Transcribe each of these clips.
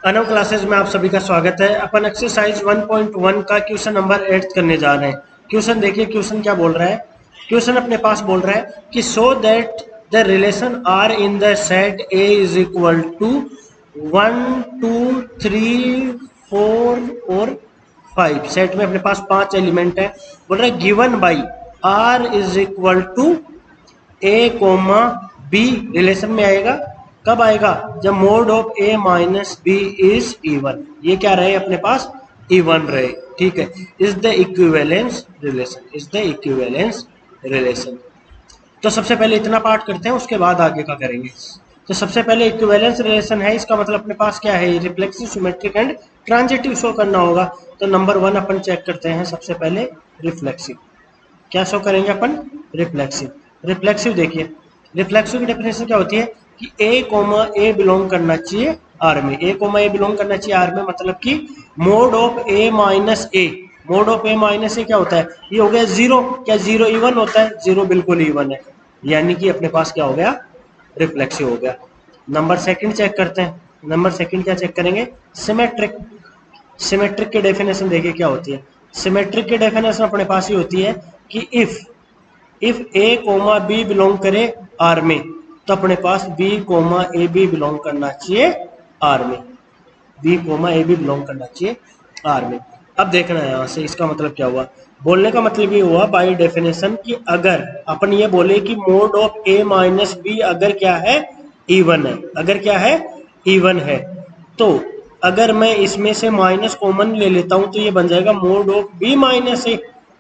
Anav classes में आप सभी का स्वागत है। अपन एक्सरसाइज 1.1 का क्वेश्चन नंबर 8 करने जा रहे हैं। क्वेश्चन देखिए, क्वेश्चन क्या बोल रहा है। क्वेश्चन अपने पास बोल रहा है कि so that the relation R in the set A is equal to 1 2 3 4 और 5। सेट में अपने पास 5 एलिमेंट है। बोल रहा है given by R is equal to A comma B relation में आएगा। कब आएगा? जब mod of A minus B is even. ये क्या रहे अपने पास? इवन रहे। ठीक है। Is the equivalence relation, is the equivalence relation. तो सबसे पहले इतना पार्ट करते हैं, उसके बाद आगे का करेंगे। तो सबसे पहले इक्विवेलेंस रिलेशन है, इसका मतलब अपने पास क्या है? Reflexive, symmetric and transitive show करना होगा। तो नंबर 1 अपन चेक करते हैं। सबसे पहले रिफ्लेक्सिव क्या शो करेंगे अपन? रिफ्लेक्सिव। रिफ्लेक्सिव देखिए, रिफ्लेक्सिव की डेफिनेशन क्या होती है कि ए कोमा ए बिलोंग करना चाहिए आर में। ए कोमा ए बिलोंग करना चाहिए आर में, मतलब कि mode of A minus A. Mode of A minus A क्या होता है? ये हो गया जीरो। क्या जीरो इवन होता है? जीरो बिल्कुल इवन है, यानी कि अपने पास क्या हो गया? रिफ्लेक्सिव हो गया। नंबर सेकंड चेक करते हैं। नंबर सेकंड क्या चेक करेंगे? सिमेट्रिक। सिमेट्रिक की डेफिनेशन देखिए क्या होती है। सिमेट्रिक की डेफिनेशन अपने पास ही होती है कि if A comma B belong करे आर में, तो अपने पास B comma A B belong करना चाहिए आर में। B comma A B belong करना चाहिए आर में। अब देखना है यहाँ से इसका मतलब क्या हुआ। बोलने का मतलब ये हुआ बाय डेफिनेशन कि अगर अपन ये बोले कि mode of A minus B अगर क्या है? इवन है। अगर क्या है? इवन है। तो अगर मैं इसमें से माइनस कॉमन ले लेता हूं तो ये बन जाएगा मोड ऑफ बी माइनस ए।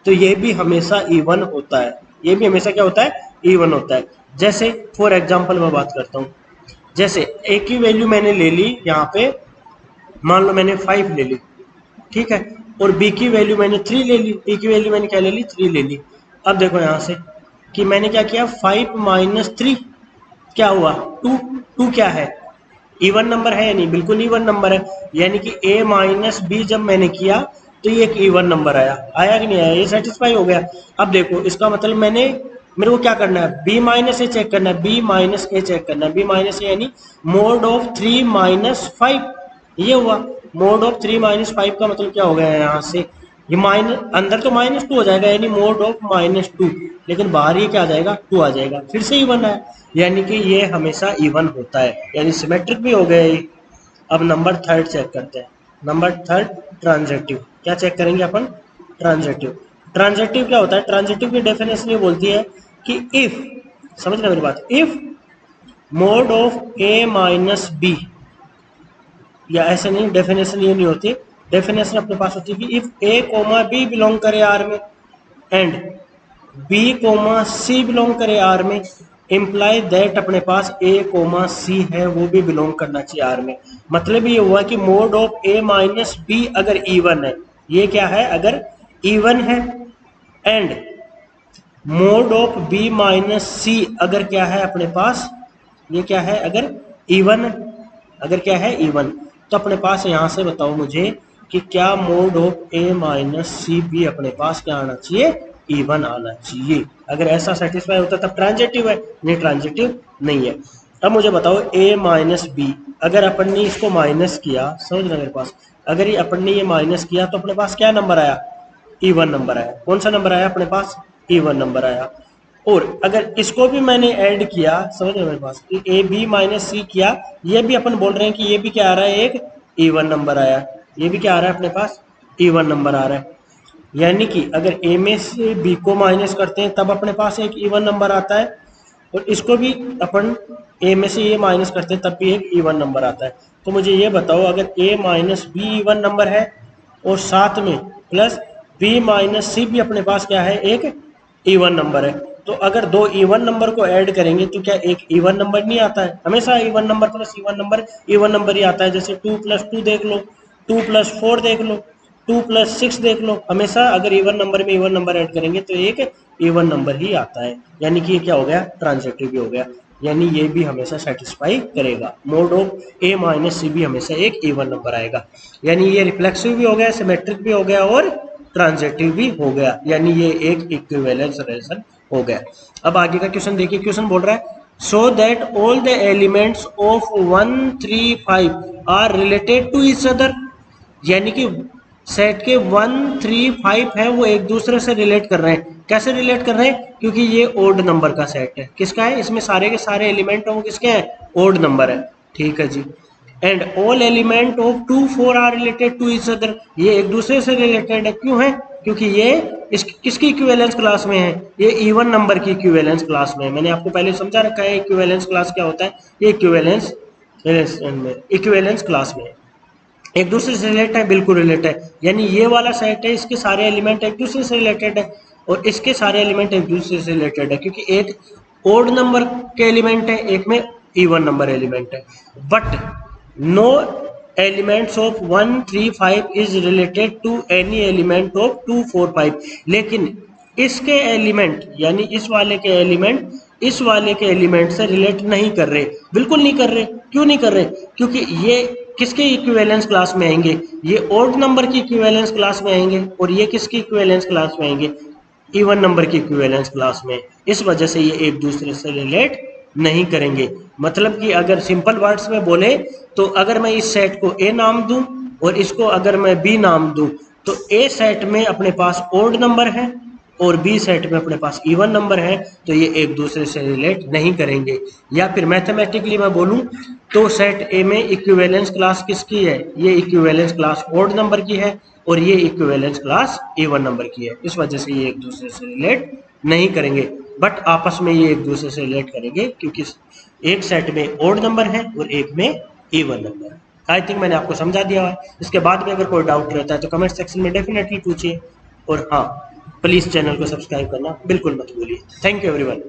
तो ये भी हमेशा इवन होता है। ये भी हमेशा क्या होता है? इवन होता है। जैसे फॉर एग्जांपल मैं बात करता हूँ। जैसे ए की वैल्यू मैंने ले ली यहाँ पे, मान लो मैंने 5 ले ली, ठीक है। और बी की वैल्यू मैंने 3 ले ली। बी की वैल्यू मैंने क्या ले ली? 3 ले ली। अब देखो यहाँ से कि मैंने क्या किया, 5 माइनस 3 क्या हुआ? 2। 2 क्या है? इवन नंबर है या नहीं? बिल्कुल इवन नंबर है। यानी कि a माइनस बी जब मैंने किया तो ये एक इवन नंबर आया। आया कि नहीं आया? ये सेटिस्फाई हो गया। अब देखो इसका मतलब मेरे को क्या करना है? b माइनस ए चेक करना है। b माइनस ए चेक करना है। b माइनस ए यानी मोड ऑफ 3 माइनस 5। ये हुआ मोड ऑफ 3 माइनस 5 का मतलब क्या हो गया यहाँ से? ये माइनस अंदर तो -2 हो जाएगा, यानी मोड ऑफ -2, लेकिन बाहर ये क्या आ जाएगा? 2 आ जाएगा। फिर से इवन है, यानी कि ये हमेशा इवन होता है, यानी सिमेट्रिक भी हो गया ये। अब नंबर थर्ड चेक करते हैं। Number third transitive. क्या चेक करेंगे अपन? ट्रांजिटिव। ट्रांजिटिव क्या होता है? ट्रांजिटिव की डेफिनेशन ये बोलती है कि इफ, समझ रहे मेरी बात, if mod of A minus B, या ऐसे नहीं, डेफिनेशन ये नहीं होती। डेफिनेशन अपने पास होती है कि if A comma B belong करे आर में and B comma C belong करे आर में, इम्प्लाई दैट अपने पास ए कोमा सी है वो भी बिलोंग करना चाहिए आर में। मतलब ये हुआ कि mode of A minus B अगर इवन है, ये क्या है? अगर इवन है, and mode of B minus C अगर क्या है अपने पास? ये क्या है? अगर इवन, अगर क्या है? इवन। तो अपने पास यहाँ से बताओ मुझे कि क्या मोड ऑफ ए माइनस सी भी अपने पास क्या आना चाहिए? इवन आना चाहिए। अगर ऐसा सेटिस्फाई होता तब ट्रांजिटिव है, नहीं ट्रांजिटिव नहीं है। अब मुझे बताओ ए माइनस बी, अगर अपन ने इसको माइनस किया, समझ रहे मेरे पास, अगर ये अपन ने ये माइनस किया तो अपने पास क्या नंबर आया? इवन नंबर आया। कौन सा नंबर आया अपने पास? इवन नंबर आया। और अगर इसको भी मैंने ऐड किया, समझ रहे मेरे पास, ए बी माइनस सी किया, ये भी अपन बोल रहे हैं कि ये भी क्या आ रहा है? एक इवन नंबर आया। ये भी क्या आ रहा है अपने पास? इवन नंबर आ रहा है। यानी कि अगर ए में से बी को माइनस करते हैं तब अपने पास एक इवन नंबर आता है, और इसको भी अपन ए में से ये माइनस करते हैं तब भी एक इवन नंबर आता है। तो मुझे ये बताओ, अगर ए माइनस बी इवन नंबर है और साथ में प्लस बी माइनस सी भी अपने पास क्या है? एक इवन नंबर है, तो अगर दो इवन नंबर को ऐड करेंगे तो क्या एक इवन नंबर नहीं आता है? हमेशा even number plus even number ही आता है। जैसे 2 + 2 देख लो, 2 + 4 देख लो, 2 + 6 देख लो। हमेशा अगर इवन नंबर में इवन नंबर ऐड करेंगे तो एक इवन नंबर ही आता है। यानी कि ये क्या हो गया? ट्रांजिटिव भी हो गया। यानी ये भी हमेशा सेटिस्फाई करेगा। मोड ऑफ ए माइनस सी भी हमेशा एक इवन नंबर आएगा। यानी ये रिफ्लेक्सिव भी हो गया, सिमेट्रिक भी हो गया और ट्रांजिटिव भी हो गया। यानी ये एक इक्विवेलेंस रिलेशन हो गया। अब आगे का क्वेश्चन देखिए। क्वेश्चन बोल रहा है so that all the elements of 1 3 5 are related to each other, यानी कि सेट के 1 3 5 है वो एक दूसरे से रिलेट कर रहे हैं। कैसे रिलेट कर रहे हैं? क्योंकि ये ओड नंबर का सेट है। किसका है? इसमें सारे के सारे एलिमेंट हैं वो किसके हैं? ओड नंबर है। ठीक है जी। And all element of 2 4 are related to each other, ये एक दूसरे से रिलेटेड है। क्यों है? क्योंकि ये इस किसकी इक्विवेलेंस क्लास में है? ये इवन नंबर की इक्विवेलेंस क्लास में है। मैंने आपको पहले समझा रखा है इक्विवेलेंस क्लास क्या होता है। ये इक्विवेलेंस क्लास में है। एक दूसरे से रिलेटेड है, बिल्कुल रिलेटेड है। यानी ये वाला सेट है, इसके सारे एलिमेंट एक दूसरे से रिलेटेड है और इसके सारे एलिमेंट एक दूसरे से रिलेटेड है, क्योंकि एक ओड नंबर के एलिमेंट है, एक में इवन नंबर एलिमेंट है। But no elements of 1 3 5 is related to any element of 2 4 5, लेकिन इसके एलिमेंट यानी इस वाले के एलिमेंट इस वाले के एलिमेंट से रिलेट नहीं कर रहे, बिल्कुल नहीं कर रहे। क्यों नहीं कर रहे? क्योंकि ये किसके इक्विवेलेंस क्लास में आएंगे? ये ओड नंबर की इक्विवेलेंस क्लास में आएंगे और ये किसकी इक्विवेलेंस क्लास में आएंगे? इवन नंबर की इक्विवेलेंस क्लास में। इस वजह से ये एक दूसरे से रिलेट नहीं करेंगे। मतलब कि अगर सिंपल वर्ड्स में बोले तो अगर मैं इस सेट को ए नाम दूं और इसको अगर मैं बी नाम दूं, तो ए सेट में अपने पास ओड नंबर है और बी सेट में अपने पास इवन नंबर है, तो ये एक दूसरे से रिलेट नहीं करेंगे। या फिर मैथमेटिकली मैं बोलूं तो सेट ए में इक्विवेलेंस क्लास किसकी है? ये इक्विवेलेंस क्लास ओड नंबर की है और ये इक्विवेलेंस क्लास इवन नंबर की है। इस वजह से ये एक दूसरे से रिलेट नहीं करेंगे, बट आपस में ये एक दूसरे से रिलेट करेंगे क्योंकि एक सेट में ओड नंबर है और एक में इवन नंबर है। आई थिंक मैंने आपको समझा दिया है। इसके बाद में अगर कोई डाउट रहता है तो कमेंट सेक्शन में डेफिनेटली पूछिए। और हाँ, प्लीज़ चैनल को सब्सक्राइब करना बिल्कुल मत भूलिए। Thank you everyone.